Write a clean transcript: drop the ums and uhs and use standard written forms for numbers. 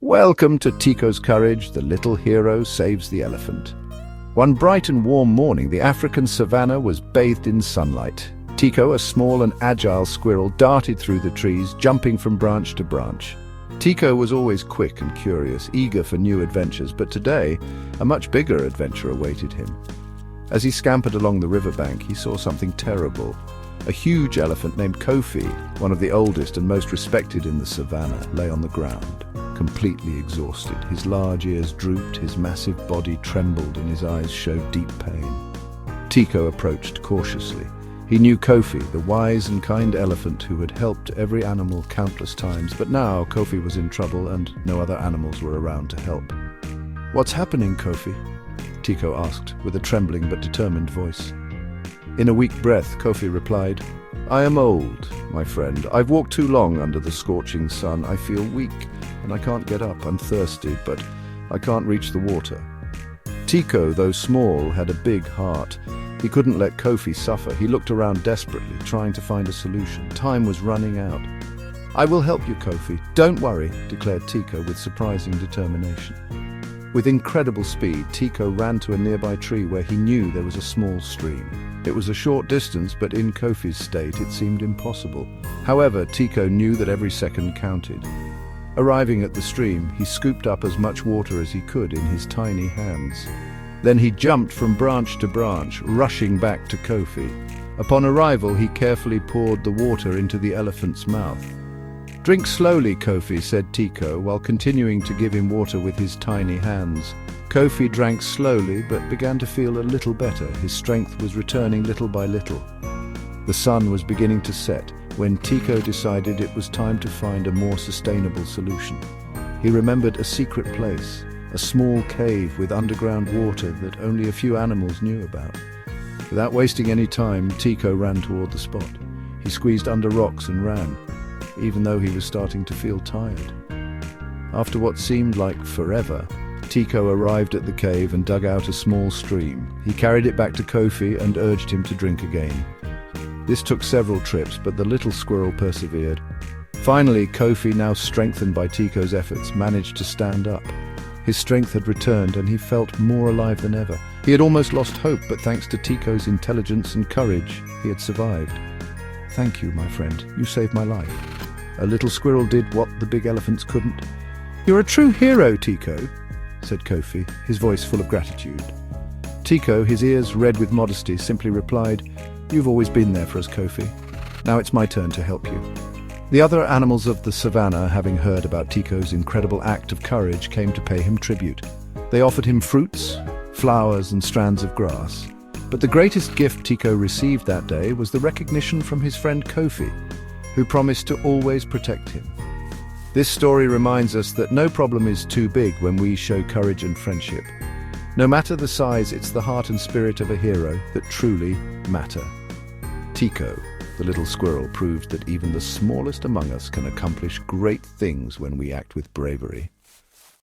Welcome to Tiko's Courage, the little hero saves the elephant. One bright and warm morning, the African savannah was bathed in sunlight. Tiko, a small and agile squirrel, darted through the trees, jumping from branch to branch. Tiko was always quick and curious, eager for new adventures, but today, a much bigger adventure awaited him. As he scampered along the riverbank, he saw something terrible. A huge elephant named Kofi, one of the oldest and most respected in the savannah, lay on the ground, completely exhausted. His large ears drooped, his massive body trembled, and his eyes showed deep pain. Tiko approached cautiously. He knew Kofi, the wise and kind elephant who had helped every animal countless times, but now Kofi was in trouble and no other animals were around to help. "What's happening, Kofi?" Tiko asked, with a trembling but determined voice. In a weak breath, Kofi replied, "I am old, my friend. I've walked too long under the scorching sun. I feel weak, and I can't get up. I'm thirsty, but I can't reach the water." Tiko, though small, had a big heart. He couldn't let Kofi suffer. He looked around desperately, trying to find a solution. Time was running out. "I will help you, Kofi. Don't worry," declared Tiko with surprising determination. With incredible speed, Tiko ran to a nearby tree where he knew there was a small stream. It was a short distance, but in Kofi's state it seemed impossible. However, Tiko knew that every second counted. Arriving at the stream, he scooped up as much water as he could in his tiny hands. Then he jumped from branch to branch, rushing back to Kofi. Upon arrival, he carefully poured the water into the elephant's mouth. "Drink slowly, Kofi," said Tiko, while continuing to give him water with his tiny hands. Kofi drank slowly, but began to feel a little better. His strength was returning little by little. The sun was beginning to set when Tiko decided it was time to find a more sustainable solution. He remembered a secret place, a small cave with underground water that only a few animals knew about. Without wasting any time, Tiko ran toward the spot. He squeezed under rocks and ran, even though he was starting to feel tired. After what seemed like forever, Tiko arrived at the cave and dug out a small stream. He carried it back to Kofi and urged him to drink again. This took several trips, but the little squirrel persevered. Finally, Kofi, now strengthened by Tiko's efforts, managed to stand up. His strength had returned and he felt more alive than ever. He had almost lost hope, but thanks to Tiko's intelligence and courage, he had survived. "Thank you, my friend. You saved my life." A little squirrel did what the big elephants couldn't. "You're a true hero, Tiko," said Kofi, his voice full of gratitude. Tiko, his ears red with modesty, simply replied, "You've always been there for us, Kofi. Now it's my turn to help you." The other animals of the savannah, having heard about Tiko's incredible act of courage, came to pay him tribute. They offered him fruits, flowers, and strands of grass. But the greatest gift Tiko received that day was the recognition from his friend Kofi, who promised to always protect him. This story reminds us that no problem is too big when we show courage and friendship. No matter the size, it's the heart and spirit of a hero that truly matter. Tiko, the little squirrel, proved that even the smallest among us can accomplish great things when we act with bravery.